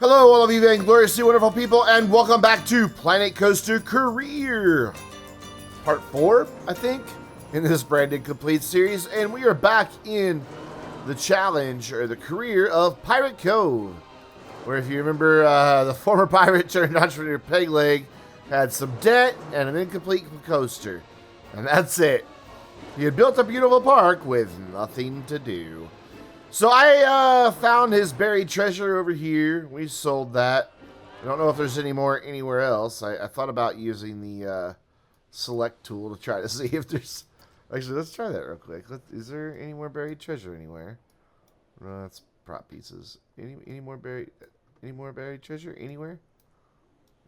Hello, all of you Vainglorious, you wonderful people, and welcome back to Planet Coaster Career. Part 4, I think, in this branded complete series, and we are back in the challenge, or the career of Pirate Cove, where if you remember, the former pirate turned entrepreneur Peg Leg had some debt and an incomplete coaster, and that's it. He had built a beautiful park with nothing to do. So I found his buried treasure over here. We sold that. I don't know if there's any more anywhere else. I thought about using the select tool to try to see if there's... Actually, let's try that real quick. Is there any more buried treasure anywhere? No, that's prop pieces. Any more buried treasure anywhere?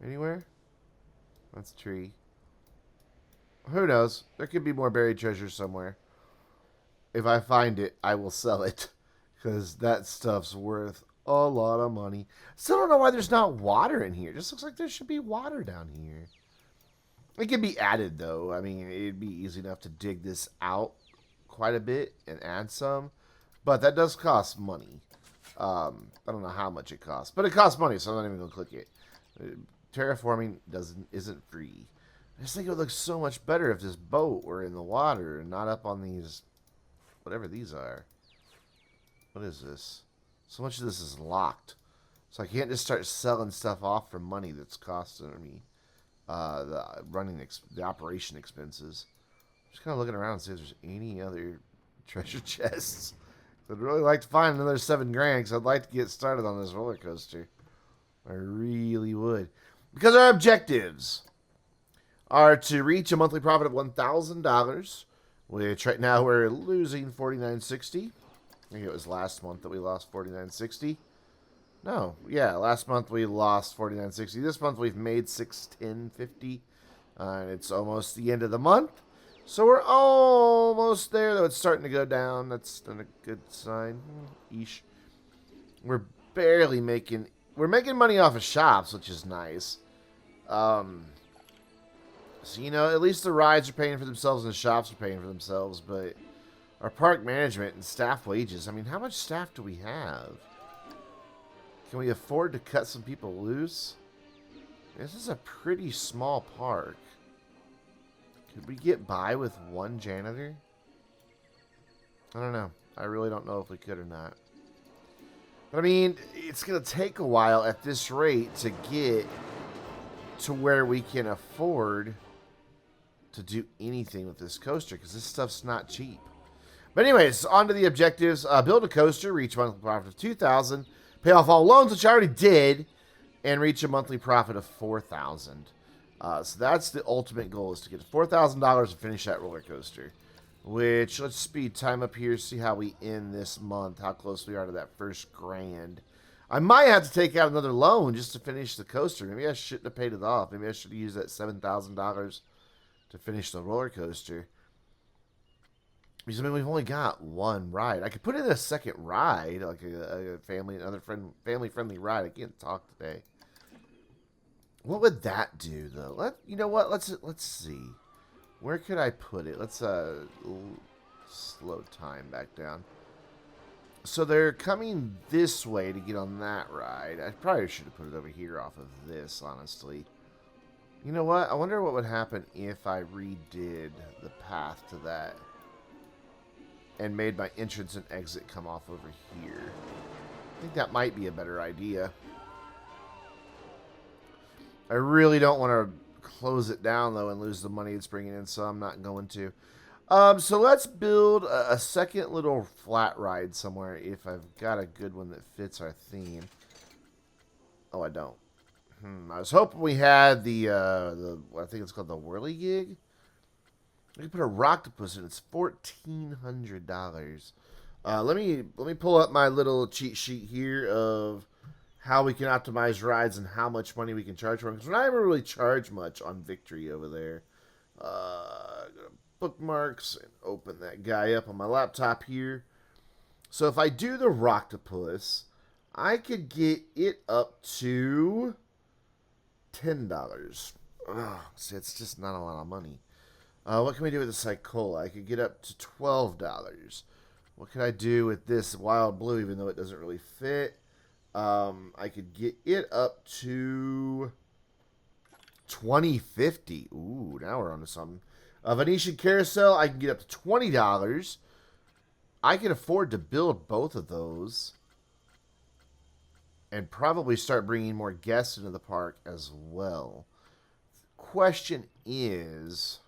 Anywhere? That's a tree. Who knows? There could be more buried treasure somewhere. If I find it, I will sell it. Because that stuff's worth a lot of money. Still don't know why there's not water in here. It just looks like there should be water down here. It can be added, though. I mean, it'd be easy enough to dig this out quite a bit and add some. But that does cost money. I don't know how much it costs. But it costs money, so I'm not even going to click it. Terraforming isn't free. I just think it would look so much better if this boat were in the water and not up on these... whatever these are. What is this? So much of this is locked. So I can't just start selling stuff off for money that's costing me the operation expenses. Just kind of looking around and see if there's any other treasure chests. I'd really like to find another $7 grand because I'd like to get started on this roller coaster. I really would. Because our objectives are to reach a monthly profit of $1,000, which right now we're losing $49.60. I think it was last month that we lost $49.60. No, yeah, last month we lost $49.60. This month we've made $610.50. And it's almost the end of the month. So we're almost there, though it's starting to go down. That's not a good sign. Eesh. We're barely making... We're making money off of shops, which is nice. So, you know, at least the rides are paying for themselves and the shops are paying for themselves, but... Our park management and staff wages. I mean, how much staff do we have? Can we afford to cut some people loose? This is a pretty small park. Could we get by with one janitor? I don't know. I really don't know if we could or not. But I mean, it's going to take a while at this rate to get to where we can afford to do anything with this coaster because this stuff's not cheap. But anyways, on to the objectives. Build a coaster, reach a monthly profit of $2,000, pay off all loans, which I already did, and reach a monthly profit of $4,000. So that's the ultimate goal, is to get $4,000 and finish that roller coaster. Which, let's speed time up here, see how we end this month, how close we are to that first grand. I might have to take out another loan just to finish the coaster. Maybe I shouldn't have paid it off. Maybe I should have used that $7,000 to finish the roller coaster. Because, I mean, we've only got one ride. I could put in a second ride, like a family-friendly ride. I can't talk today. What would that do, though? You know what? Let's see. Where could I put it? Let's slow time back down. So they're coming this way to get on that ride. I probably should have put it over here off of this, honestly. You know what? I wonder what would happen if I redid the path to that. And made my entrance and exit come off over here. I think that might be a better idea. I really don't want to close it down, though, and lose the money it's bringing in, so I'm not going to. So let's build a second little flat ride somewhere if I've got a good one that fits our theme. Oh, I don't. I was hoping we had the I think it's called the Whirly Gig. We can put a Rocktopus in. It's $1,400. Let me pull up my little cheat sheet here of how we can optimize rides and how much money we can charge for them. Because we're not even really charge much on Victory over there. Go to bookmarks and open that guy up on my laptop here. So if I do the Rocktopus, I could get it up to $10. See, it's just not a lot of money. What can we do with the Psychola? I could get up to $12. What can I do with this Wild Blue, even though it doesn't really fit? I could get it up to 2050. Ooh, now we're on to something. A Venetian Carousel, I can get up to $20. I can afford to build both of those. And probably start bringing more guests into the park as well. Question is,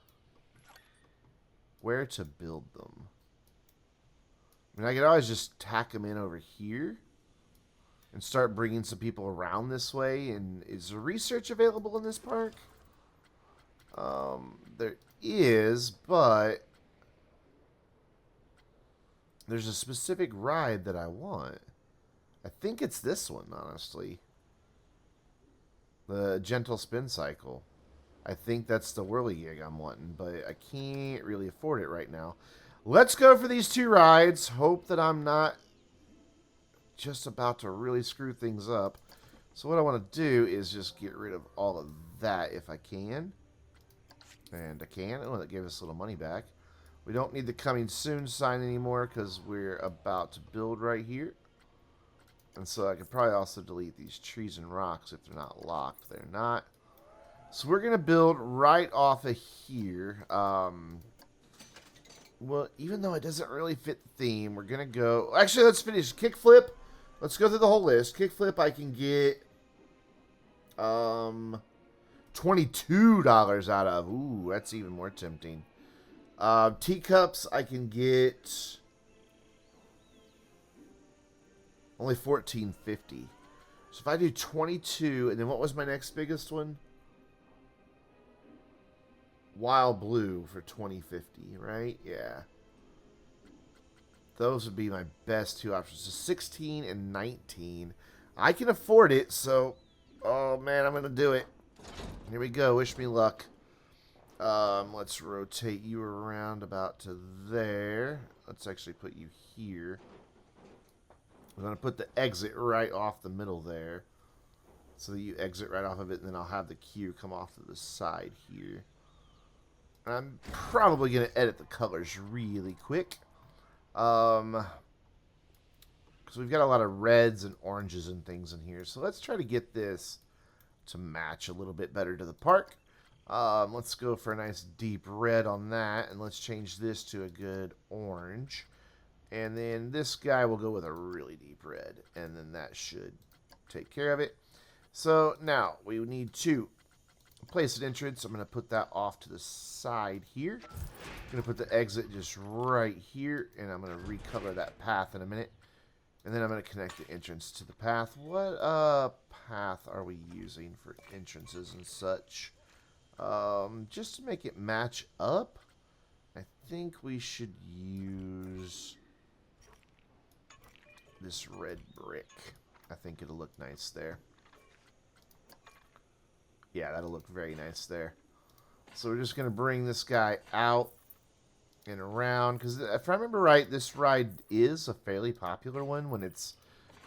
where to build them? I mean, I could always just tack them in over here and start bringing some people around this way. And is there research available in this park? There is, but there's a specific ride that I want. I think it's this one, honestly. The Gentle Spin Cycle. I think that's the whirligig I'm wanting, but I can't really afford it right now. Let's go for these two rides. Hope that I'm not just about to really screw things up. So what I want to do is just get rid of all of that if I can. And I can. Oh, that gave us a little money back. We don't need the coming soon sign anymore because we're about to build right here. And so I could probably also delete these trees and rocks if they're not locked. They're not. So we're going to build right off of here. Well, even though it doesn't really fit the theme, we're going to go... Actually, let's finish. Kickflip. Let's go through the whole list. Kickflip, I can get $22 out of. Ooh, that's even more tempting. Teacups, I can get... only $14.50. So if I do 22, and then what was my next biggest one? Wild Blue for 2050, right? Yeah. Those would be my best two options. So 16 and 19. I can afford it, so... Oh, man, I'm going to do it. Here we go. Wish me luck. Let's rotate you around about to there. Let's actually put you here. I'm going to put the exit right off the middle there. So that you exit right off of it, and then I'll have the queue come off to the side here. I'm probably going to edit the colors really quick. Because we've got a lot of reds and oranges and things in here. So let's try to get this to match a little bit better to the park. Let's go for a nice deep red on that. And let's change this to a good orange. And then this guy will go with a really deep red. And then that should take care of it. So now we need to place an entrance. I'm going to put that off to the side here. I'm going to put the exit just right here. And I'm going to recolor that path in a minute. And then I'm going to connect the entrance to the path. What path are we using for entrances and such? Just to make it match up, I think we should use... this red brick. I think it'll look nice there. Yeah, that'll look very nice there. So we're just going to bring this guy out and around. Because if I remember right, this ride is a fairly popular one when it's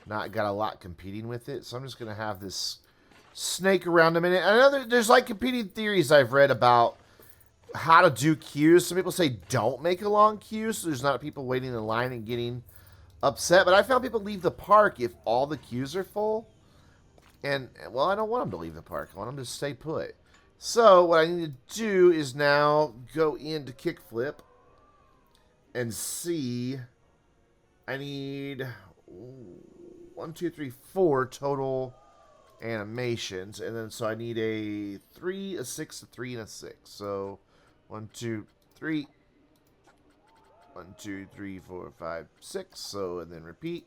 not got a lot competing with it. So I'm just going to have this snake around a minute. I know there's like competing theories I've read about how to do queues. Some people say don't make a long queue so there's not people waiting in line and getting upset. But I found people leave the park if all the queues are full. And, well, I don't want them to leave the park. I want them to stay put. So what I need to do is now go into Kickflip and see. I need 1, 2, 3, 4 total animations. And then so I need a 3, a 6, a 3, and a 6. So 1, 2, 3. 1, 2, 3, 4, 5, 6. So, and then repeat.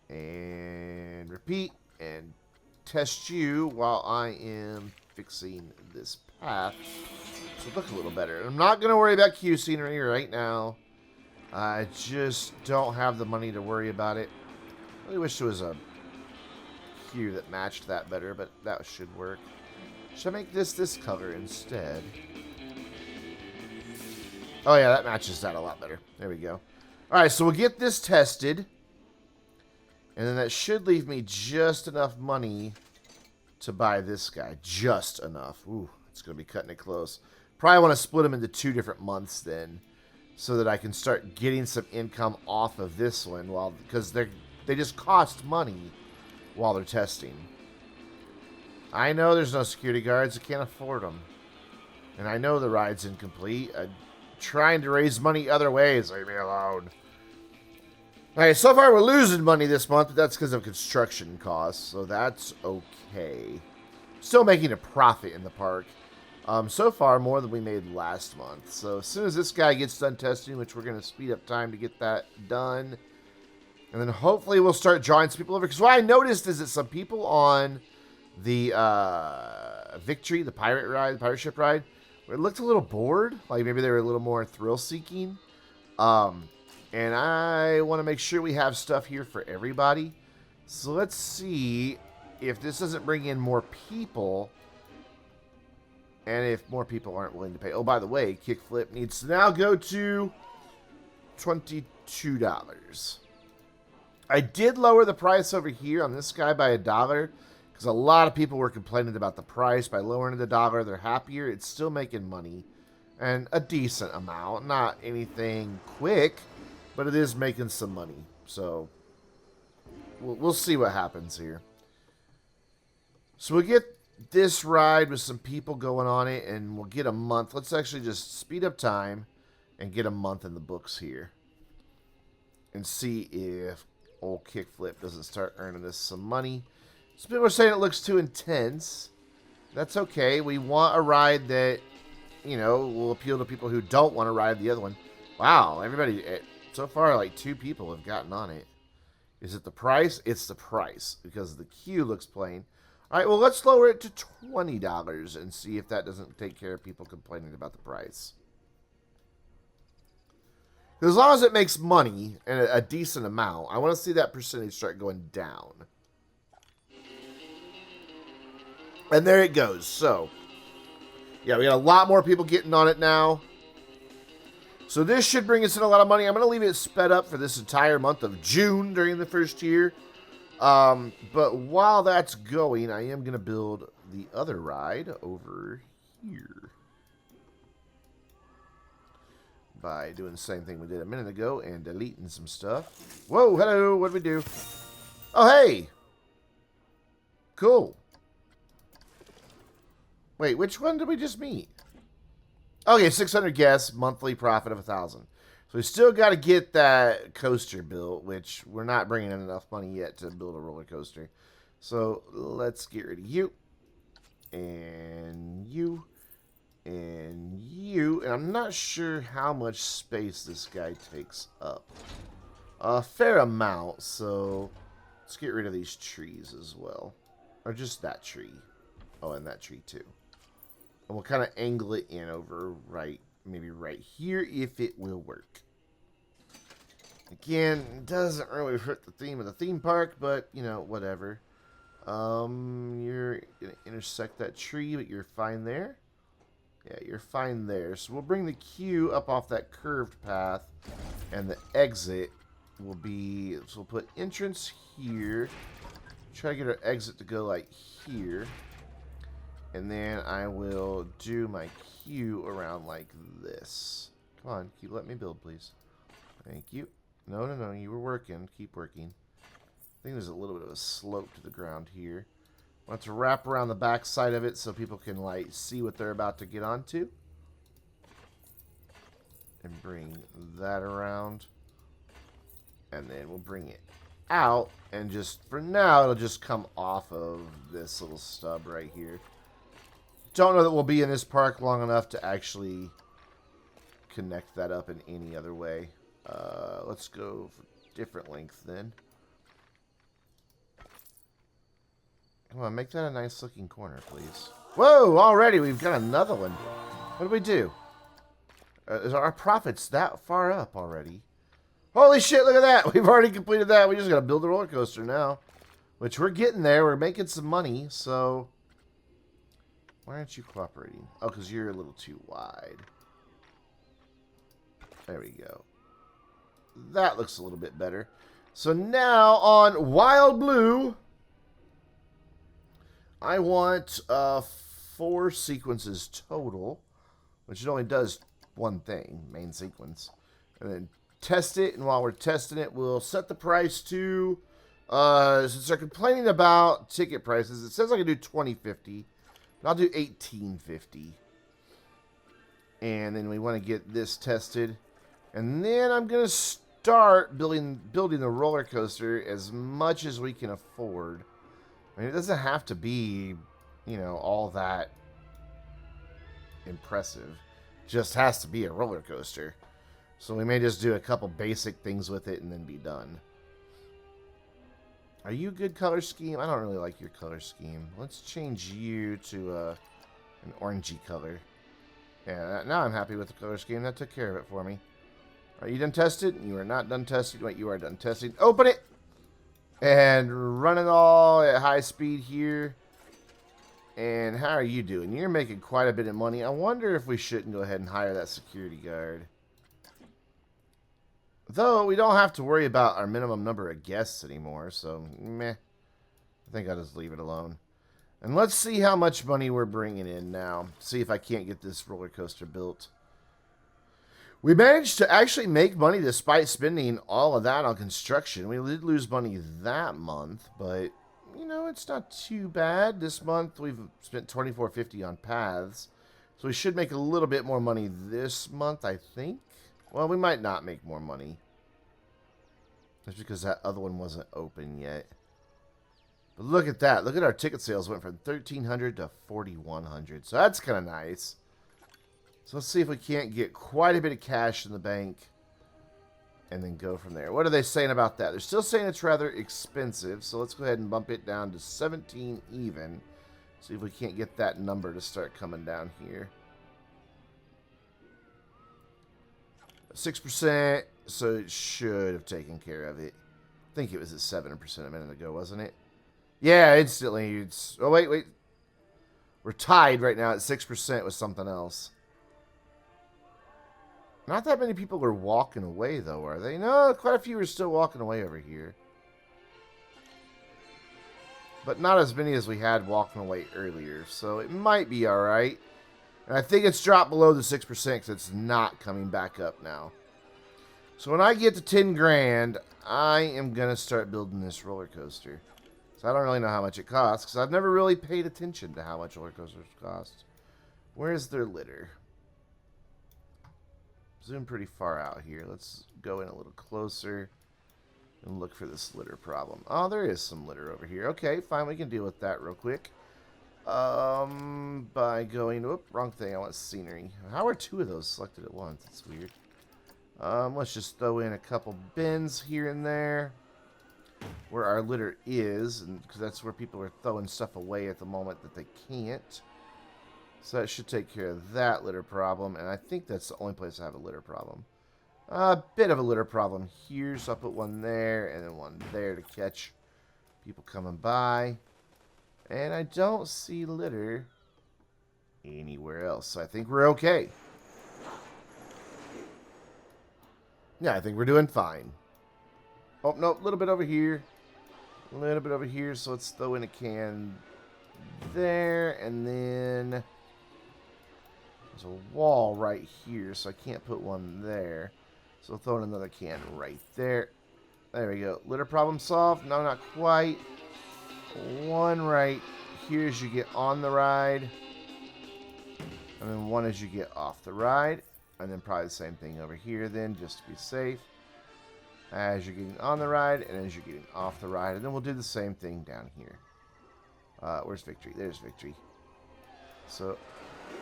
And repeat. And test you while I am fixing this path to look a little better. I'm not going to worry about queue scenery right now. I just don't have the money to worry about it. I really wish there was a queue that matched that better, but that should work. Should I make this color instead? Oh yeah, that matches that a lot better. There we go. Alright, so we'll get this tested. And then that should leave me just enough money to buy this guy. Just enough. Ooh, it's going to be cutting it close. Probably want to split them into 2 different months then, so that I can start getting some income off of this one. Because they're They just cost money while they're testing. I know there's no security guards. I can't afford them. And I know the ride's incomplete. I'm trying to raise money other ways. Leave me alone. Alright, so far we're losing money this month, but that's because of construction costs, so that's okay. Still making a profit in the park. So far, more than we made last month. So as soon as this guy gets done testing, which we're going to speed up time to get that done, and then hopefully we'll start drawing some people over. Because what I noticed is that some people on the Victory, the pirate ship ride, it looked a little bored. Like maybe they were a little more thrill-seeking. And I want to make sure we have stuff here for everybody. So let's see if this doesn't bring in more people. And if more people aren't willing to pay. Oh, by the way, Kickflip needs to now go to $22. I did lower the price over here on this guy by $1. Because a lot of people were complaining about the price. By lowering it $1, they're happier. It's still making money. And a decent amount. Not anything quick. But it is making some money. So, we'll see what happens here. So, we'll get this ride with some people going on it. And we'll get a month. Let's actually just speed up time. And get a month in the books here. And see if old Kickflip doesn't start earning us some money. Some people are saying it looks too intense. That's okay. We want a ride that, you know, will appeal to people who don't want to ride the other one. Wow, everybody... So far, like 2 people have gotten on it. Is it the price? It's the price because the queue looks plain. All right, well, let's lower it to $20 and see if that doesn't take care of people complaining about the price. As long as it makes money and a decent amount, I want to see that percentage start going down. And there it goes. So, yeah, we got a lot more people getting on it now. So this should bring us in a lot of money. I'm going to leave it sped up for this entire month of June during the first year. But while that's going, I am going to build the other ride over here. By doing the same thing we did a minute ago and deleting some stuff. Whoa, hello, what did we do? Oh, hey! Cool. Wait, which one did we just meet? Okay, 600 guests, monthly profit of 1,000. So we still got to get that coaster built, which we're not bringing in enough money yet to build a roller coaster. So let's get rid of you. And you. And you. And I'm not sure how much space this guy takes up. A fair amount, so let's get rid of these trees as well. Or just that tree. Oh, and that tree too. And we'll kind of angle it in over maybe right here if it will work. Again, it doesn't really hurt the theme of the theme park, but, you know, whatever. You're going to intersect that tree, but you're fine there. Yeah, you're fine there. So we'll bring the queue up off that curved path, and the exit will be, so we'll put entrance here. Try to get our exit to go like here. And then I will do my queue around like this. Come on, let me build, please. Thank you. No, no, no, you were working. Keep working. I think there's a little bit of a slope to the ground here. I want to wrap around the back side of it so people can like see what they're about to get onto. And bring that around. And then we'll bring it out. And just, for now, it'll just come off of this little stub right here. Don't know that we'll be in this park long enough to actually connect that up in any other way. Let's go for different length then. Come on, make that a nice looking corner, please. Whoa, already we've got another one. What did we do? Is our profits that far up already? Holy shit, look at that. We've already completed that. We just got to build a roller coaster now. Which we're getting there. We're making some money, so... Why aren't you cooperating? Oh, because you're a little too wide. There we go. That looks a little bit better. So now on Wild Blue, I want 4 sequences total, which it only does one thing, main sequence. And then test it, and while we're testing it, we'll set the price to Since they're complaining about ticket prices, it says I can do $20.50. I'll do $18.50. And then we want to get this tested. And then I'm going to start building the roller coaster as much as we can afford. I mean, it doesn't have to be, you know, all that impressive. Just has to be a roller coaster. So we may just do a couple basic things with it and then be done. Are you a good color scheme? I don't really like your color scheme. Let's change you to an orangey color. Yeah, now I'm happy with the color scheme. That took care of it for me. Are you done tested? You are not done tested. Wait, you are done testing. Open it! And run it all at high speed here. And how are you doing? You're making quite a bit of money. I wonder if we shouldn't go ahead and hire that security guard. Though, we don't have to worry about our minimum number of guests anymore, so meh. I think I'll just leave it alone. And let's see how much money we're bringing in now. See if I can't get this roller coaster built. We managed to actually make money despite spending all of that on construction. We did lose money that month, but, you know, it's not too bad. This month we've spent $24.50 on paths. So we should make a little bit more money this month, I think. Well, we might not make more money. That's because that other one wasn't open yet. But look at that. Look at our ticket sales went from 1,300 to 4,100. So that's kind of nice. So let's see if we can't get quite a bit of cash in the bank. And then go from there. What are they saying about that? They're still saying it's rather expensive. So let's go ahead and bump it down to 17 even. See if we can't get that number to start coming down here. 6%, so it should have taken care of it. I think it was at 7% a minute ago, wasn't it? Yeah, instantly. It's, oh, wait. We're tied right now at 6% with something else. Not that many people are walking away, though, are they? No, quite a few are still walking away over here. But not as many as we had walking away earlier, so it might be alright. And I think it's dropped below the 6% because it's not coming back up now. So when I get to 10 grand, I am going to start building this roller coaster. So I don't really know how much it costs because I've never really paid attention to how much roller coasters cost. Where's their litter? Zoom pretty far out here. Let's go in a little closer and look for this litter problem. Oh, there is some litter over here. Okay, fine. We can deal with that real quick. By going, whoop, wrong thing. I want scenery. How are two of those selected at once? That's weird. Let's just throw in a couple bins here and there where our litter is, and because that's where people are throwing stuff away at the moment that they can't. So that should take care of that litter problem, and I think that's the only place I have a litter problem. A bit of a litter problem here, so I'll put one there and then one there to catch people coming by. And I don't see litter anywhere else. So I think we're okay. Yeah, I think we're doing fine. Oh, no, a little bit over here. A little bit over here. So let's throw in a can there. And then there's a wall right here. So I can't put one there. So we'll throw in another can right there. There we go. Litter problem solved. No, not quite. One right here as you get on the ride. And then one as you get off the ride. And then probably the same thing over here then, just to be safe. As you're getting on the ride and as you're getting off the ride. And then we'll do the same thing down here. Where's Victory? There's Victory. So,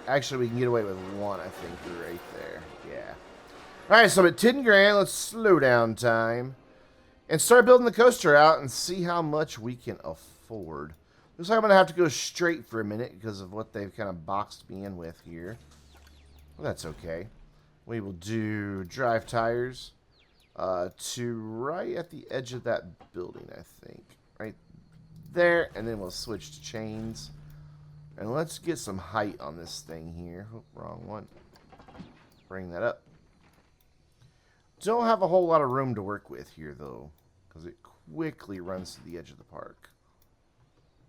actually we can get away with one, I think, right there. Yeah. Alright, so I'm at 10 grand. Let's slow down time. And start building the coaster out and see how much we can afford. Looks like I'm going to have to go straight for a minute because of what they've kind of boxed me in with here. Well, that's okay. We will do drive tires to right at the edge of that building, I think. Right there. And then we'll switch to chains. And let's get some height on this thing here. Oh, wrong one. Bring that up. Don't have a whole lot of room to work with here, though. Because it quickly runs to the edge of the park.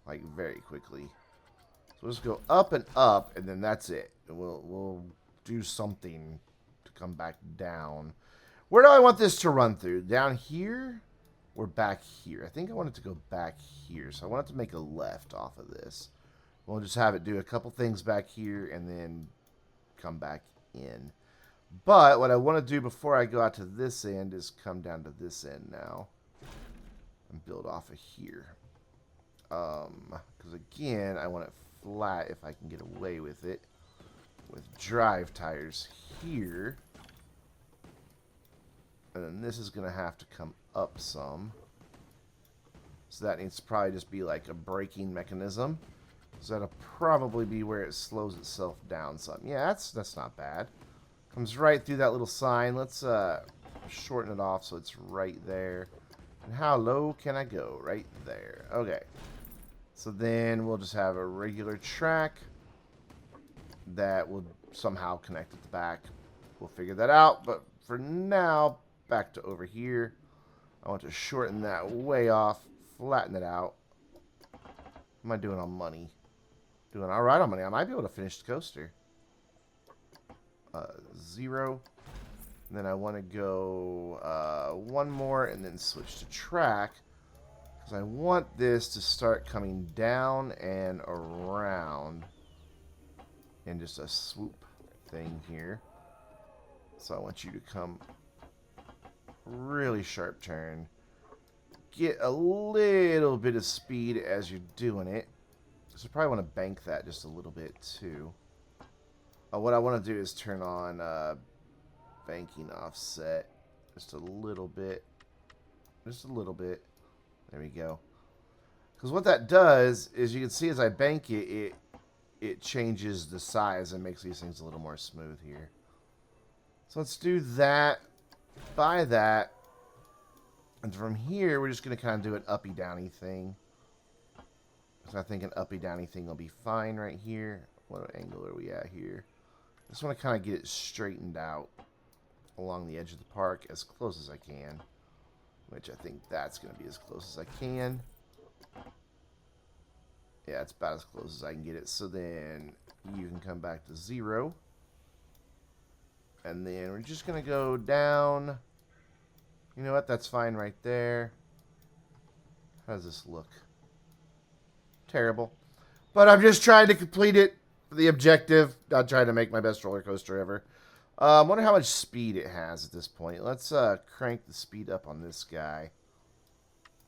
Like, very quickly. So we'll just go up, and then that's it. And we'll do something to come back down. Where do I want this to run through? Down here? or back here. I think I want it to go back here. So I want it to make a left off of this. We'll just have it do a couple things back here and then come back in. But what I want to do before I go out to this end is come down to this end now and build off of here. Because again, I want it flat if I can get away with it. With drive tires here. And then this is going to have to come up some. So that needs to probably just be like a braking mechanism. So that'll probably be where it slows itself down some. Yeah, that's not bad. Comes right through that little sign. Let's shorten it off so it's right there. And how low can I go? Right there. Okay. So then we'll just have a regular track that will somehow connect at the back. We'll figure that out. But for now, back to over here. I want to shorten that way off. Flatten it out. What am I doing on money? Doing all right on money. I might be able to finish the coaster. 0. And then I want to go one more and then switch to track. Because I want this to start coming down and around in just a swoop thing here. So I want you to come really sharp turn. Get a little bit of speed as you're doing it. So I probably want to bank that just a little bit too. What I want to do is turn on banking offset just a little bit. Just a little bit. There we go. Because what that does is you can see as I bank it, it changes the size and makes these things a little more smooth here. So let's do that. By that. And from here, we're just going to kind of do an uppy-downy thing. So I think an uppy-downy thing will be fine right here. What angle are we at here? I just want to kind of get it straightened out along the edge of the park as close as I can. Which I think that's going to be as close as I can. Yeah, it's about as close as I can get it. So then you can come back to 0. And then we're just going to go down. You know what? That's fine right there. How does this look? Terrible. But I'm just trying to complete it for the objective. Not trying to make my best roller coaster ever. I wonder how much speed it has at this point. Let's crank the speed up on this guy.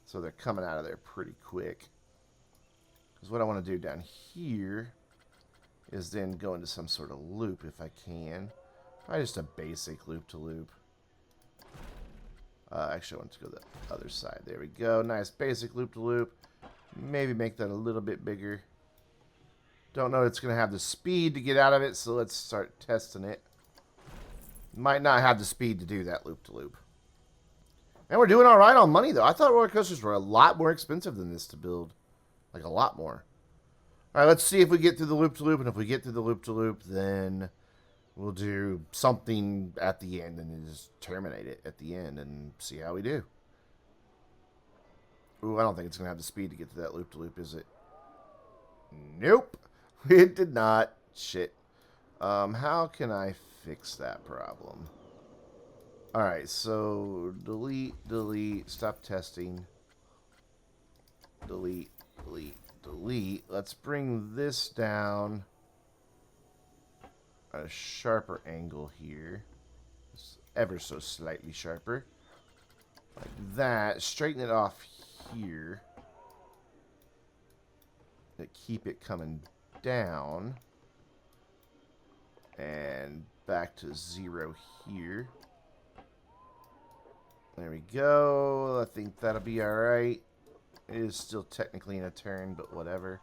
So they're coming out of there pretty quick. Because what I want to do down here is then go into some sort of loop if I can. Probably just a basic loop-to-loop. Actually, I want to go the other side. There we go. Nice basic loop-to-loop. Maybe make that a little bit bigger. Don't know it's going to have the speed to get out of it, so let's start testing it. Might not have the speed to do that loop-to-loop. And we're doing all right on money, though. I thought roller coasters were a lot more expensive than this to build. Like, a lot more. All right, let's see if we get through the loop-to-loop. And if we get through the loop-to-loop, then we'll do something at the end and then just terminate it at the end and see how we do. Ooh, I don't think it's going to have the speed to get to that loop-to-loop, is it? Nope. It did not. Shit. How can I fix that problem? Alright, so delete, delete, stop testing. Delete, delete, delete. Let's bring this down at a sharper angle here. It's ever so slightly sharper. Like that. Straighten it off here. To keep it coming down. And back to 0 here. There we go. I think that'll be alright. It is still technically in a turn, but whatever.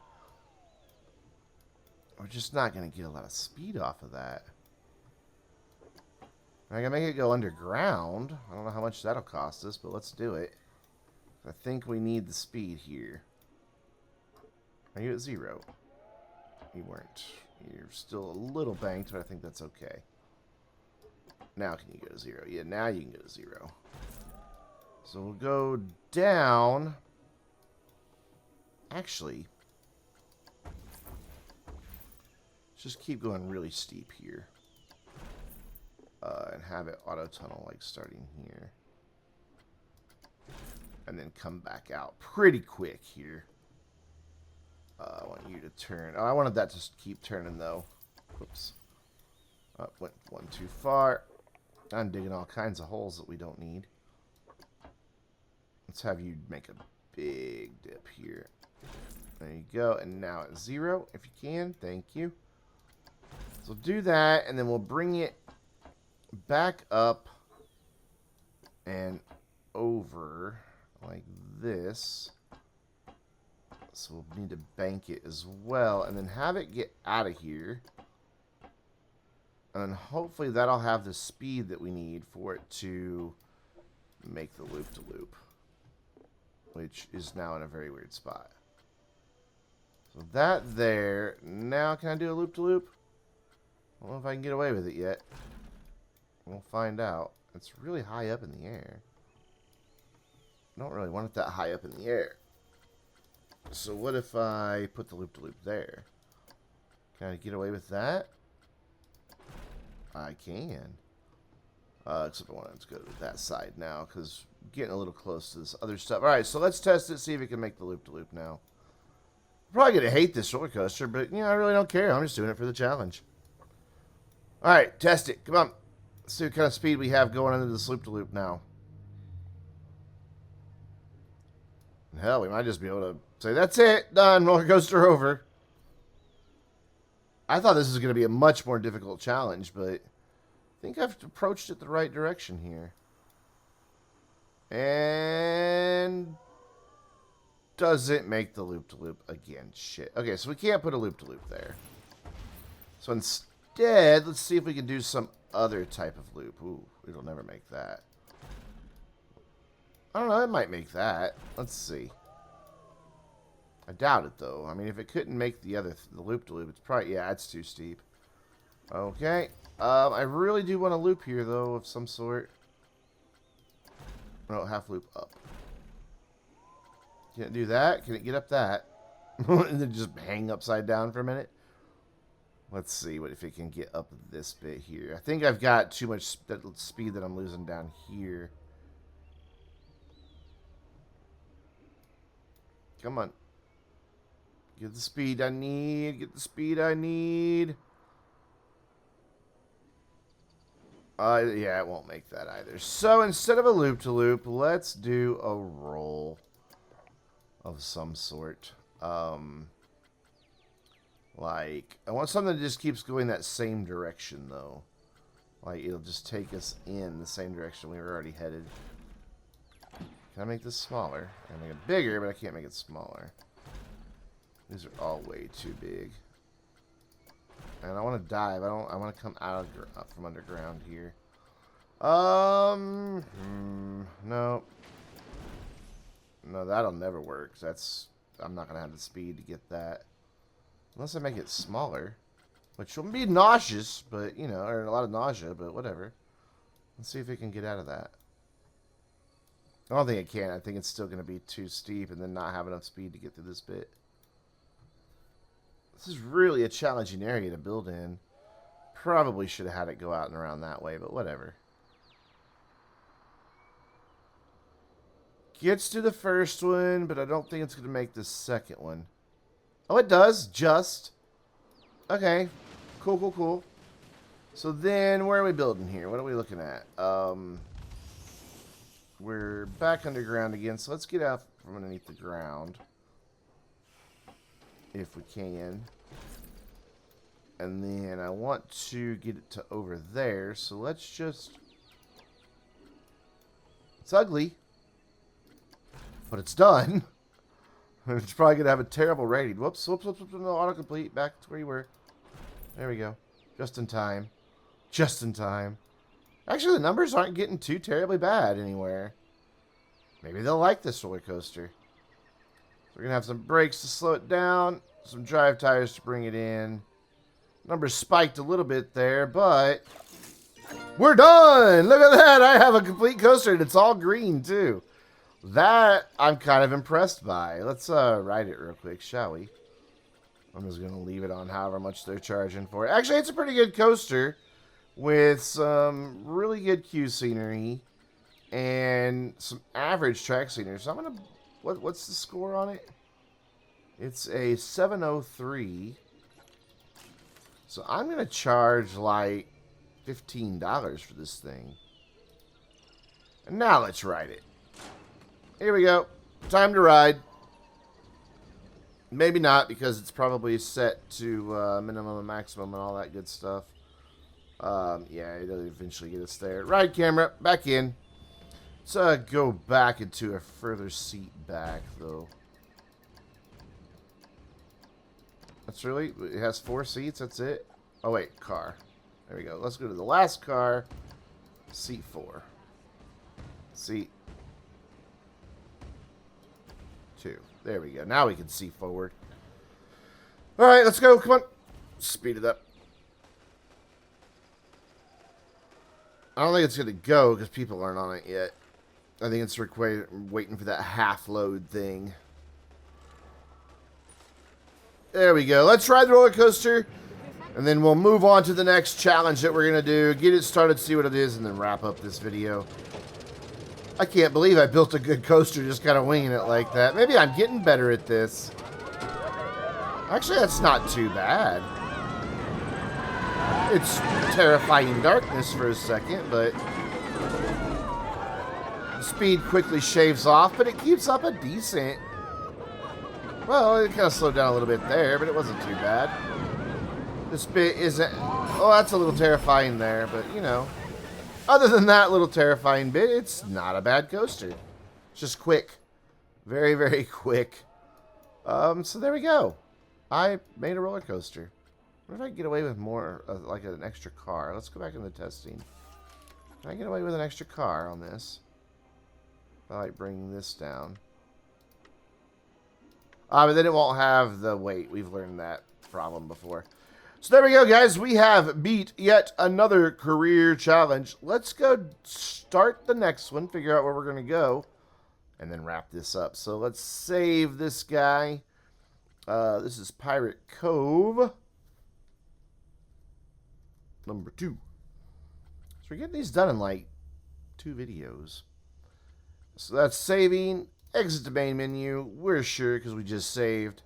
We're just not going to get a lot of speed off of that. I can make it go underground. I don't know how much that'll cost us, but let's do it. I think we need the speed here. Are you at 0? You weren't. You're still a little banked, but I think that's okay. Now can you go to 0? Yeah, now you can go to 0. So we'll go down. Actually, just keep going really steep here. And have it auto tunnel like starting here. and then come back out pretty quick here. I want you to turn. Oh, I wanted that to keep turning, though. Whoops. Went one too far. I'm digging all kinds of holes that we don't need. Let's have you make a big dip here. There you go. And now at 0, if you can. Thank you. So do that, and then we'll bring it back up and over like this. So we'll need to bank it as well, and then have it get out of here. And then hopefully that'll have the speed that we need for it to make the loop-to-loop, which is now in a very weird spot. So that there. Now can I do a loop-to-loop? I don't know if I can get away with it yet. We'll find out. It's really high up in the air. I don't really want it that high up in the air. So what if I put the loop-to-loop there? Can I get away with that? I can. Except I want to go to that side now, because getting a little close to this other stuff. Alright, so let's test it, see if it can make the loop-to-loop now. I'm probably going to hate this roller coaster, but, you know, I really don't care. I'm just doing it for the challenge. Alright, test it. Come on. Let's see what kind of speed we have going into this loop-to-loop now. Hell, we might just be able to say, that's it, done, roller coaster over. I thought this was going to be a much more difficult challenge, but I think I've approached it the right direction here. And does it make the loop-to-loop again? Shit. Okay, so we can't put a loop-to-loop there. So instead, let's see if we can do some other type of loop. Ooh, it'll never make that. I don't know, it might make that. Let's see. I doubt it, though. I mean, if it couldn't make the loop-to-loop, it's probably, yeah, it's too steep. Okay. I really do want a loop here, though, of some sort. No, half loop up. Can it do that? Can it get up that? And then just hang upside down for a minute? Let's see what if it can get up this bit here. I think I've got too much speed that I'm losing down here. Come on. Get the speed I need. Get the speed I need. Yeah, it won't make that either. So instead of a loop-to-loop, let's do a roll of some sort. Like, I want something that just keeps going that same direction, though. Like, it'll just take us in the same direction we were already headed. Can I make this smaller? I can make it bigger, but I can't make it smaller. These are all way too big. And I want to dive. I want to come out of from underground here. No. No, that'll never work. I'm not gonna have the speed to get that. Unless I make it smaller. Which will be nauseous, but, you know, or a lot of nausea, but whatever. Let's see if it can get out of that. I don't think it can. I think it's still going to be too steep and then not have enough speed to get through this bit. This is really a challenging area to build in. Probably should have had it go out and around that way, but whatever. Gets to the first one, but I don't think it's going to make the second one. Oh, it does. Just. Okay. Cool, cool, cool. So then, where are we building here? What are we looking at? We're back underground again, so let's get out from underneath the ground. If we can. And then I want to get it to over there, so let's just... It's ugly. But it's done. It's probably going to have a terrible rating. Whoops, whoops, whoops, whoops, no, autocomplete. Back to where you were. There we go. Just in time. Just in time. Actually, the numbers aren't getting too terribly bad anywhere. Maybe they'll like this roller coaster. So we're going to have some brakes to slow it down. Some drive tires to bring it in. Numbers spiked a little bit there, but... We're done! Look at that! I have a complete coaster, and it's all green, too. That I'm kind of impressed by. Let's ride it real quick, shall we? I'm just going to leave it on however much they're charging for it. Actually, it's a pretty good coaster with some really good cue scenery and some average track scenery. So I'm gonna, what's the score on it? It's a 703. So I'm gonna charge like $15 for this thing. And now let's ride it. Here we go. Time to ride. Maybe not, because it's probably set to minimum and maximum and all that good stuff. Yeah, it'll eventually get us there. Ride camera, back in. Let's go back into a further seat back, though. That's really... It has 4 seats, that's it? Oh, wait, car. There we go. Let's go to the last car. Seat 4. Seat 2. There we go. Now we can see forward. Alright, let's go. Come on. Speed it up. I don't think it's going to go because people aren't on it yet. I think it's waiting for that half load thing. There we go. Let's ride the roller coaster. And then we'll move on to the next challenge that we're going to do. Get it started, see what it is, and then wrap up this video. I can't believe I built a good coaster just kind of winging it like that. Maybe I'm getting better at this. Actually, that's not too bad. It's terrifying darkness for a second, but the speed quickly shaves off, but it keeps up a decent... Well, it kind of slowed down a little bit there, but it wasn't too bad. This bit isn't... Oh, that's a little terrifying there, but, you know. Other than that little terrifying bit, it's not a bad coaster. It's just quick. Very, very quick. So there we go. I made a roller coaster. What if I get away with more, like an extra car? Let's go back into testing. Can I get away with an extra car on this? I like bringing this down. But then it won't have the weight. We've learned that problem before. So there we go, guys. We have beat yet another career challenge. Let's go start the next one, figure out where we're going to go, and then wrap this up. So let's save this guy. This is Pirate Cove. Number 2. So we're getting these done in like 2 videos. So that's saving. Exit the main menu. We're sure because we just saved.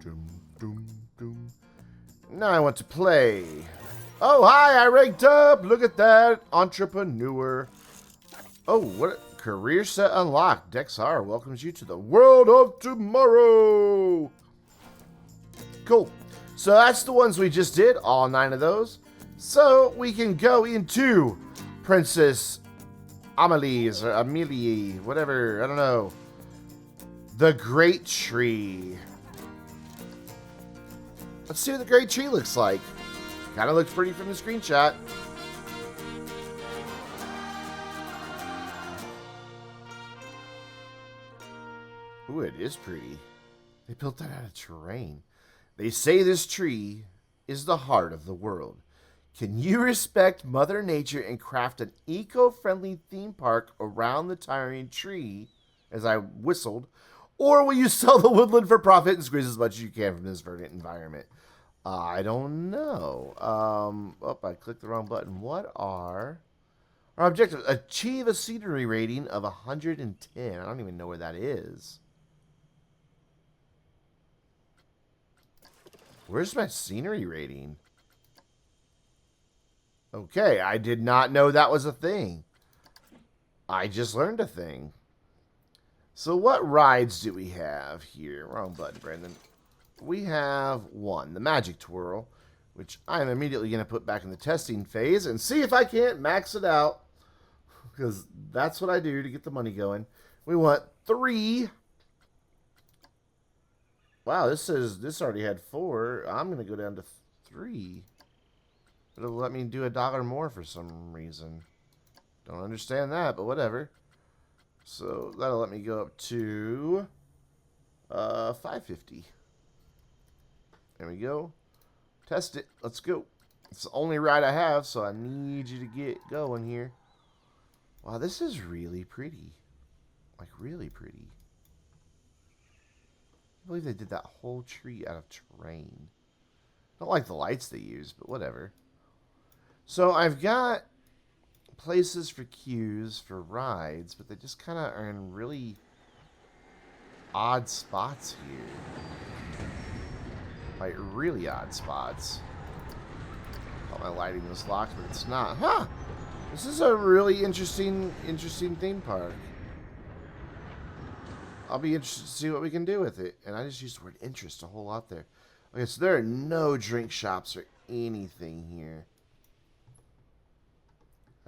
Doom, doom, doom. Now I want to play. Oh, hi, I ranked up. Look at that. Entrepreneur. Oh, what? Career set unlocked. Dexar welcomes you to the world of tomorrow. Cool. So that's the ones we just did. All 9 of those. So we can go into Princess Amelie's or Amelie, whatever. I don't know. The Great Tree. Let's see what the Great Tree looks like. Kind of looks pretty from the screenshot. Ooh, it is pretty. They built that out of terrain. They say this tree is the heart of the world. Can you respect Mother Nature and craft an eco-friendly theme park around the towering tree, as I whistled, or will you sell the woodland for profit and squeeze as much as you can from this verdant environment? I don't know. Oh, I clicked the wrong button. What are our objectives? Achieve a scenery rating of 110. I don't even know where that is. Where's my scenery rating? Okay, I did not know that was a thing. I just learned a thing. So what rides do we have here? Wrong button, Brandon. We have 1, the Magic Twirl, which I am immediately going to put back in the testing phase and see if I can't max it out, because that's what I do to get the money going. We want 3. Wow, this says this already had 4. I'm going to go down to 3. It'll let me do $1 more for some reason. Don't understand that, but whatever. So that'll let me go up to $5.50. There we go. Test it. Let's go. It's the only ride I have, so I need you to get going here. Wow, this is really pretty. Like, really pretty. I believe they did that whole tree out of terrain. Don't like the lights they use, but whatever. So I've got places for queues for rides, but they just kind of are in really odd spots here. Like really odd spots. Thought my lighting was locked, but it's not. Huh! This is a really interesting theme park. I'll be interested to see what we can do with it. And I just used the word interest a whole lot there. Okay, so there are no drink shops or anything here.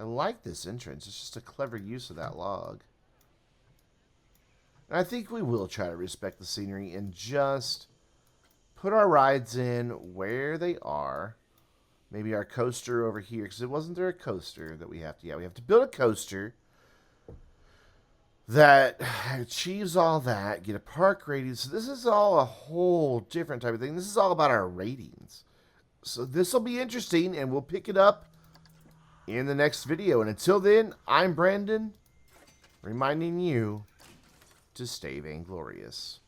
I like this entrance. It's just a clever use of that log. And I think we will try to respect the scenery and just put our rides in where they are. Maybe our coaster over here, because it wasn't there a coaster that we have to... Yeah, we have to build a coaster that achieves all that, get a park rating. So this is all a whole different type of thing. This is all about our ratings. So this will be interesting, and we'll pick it up in the next video. And until then, I'm Brandon, reminding you to stay vainglorious.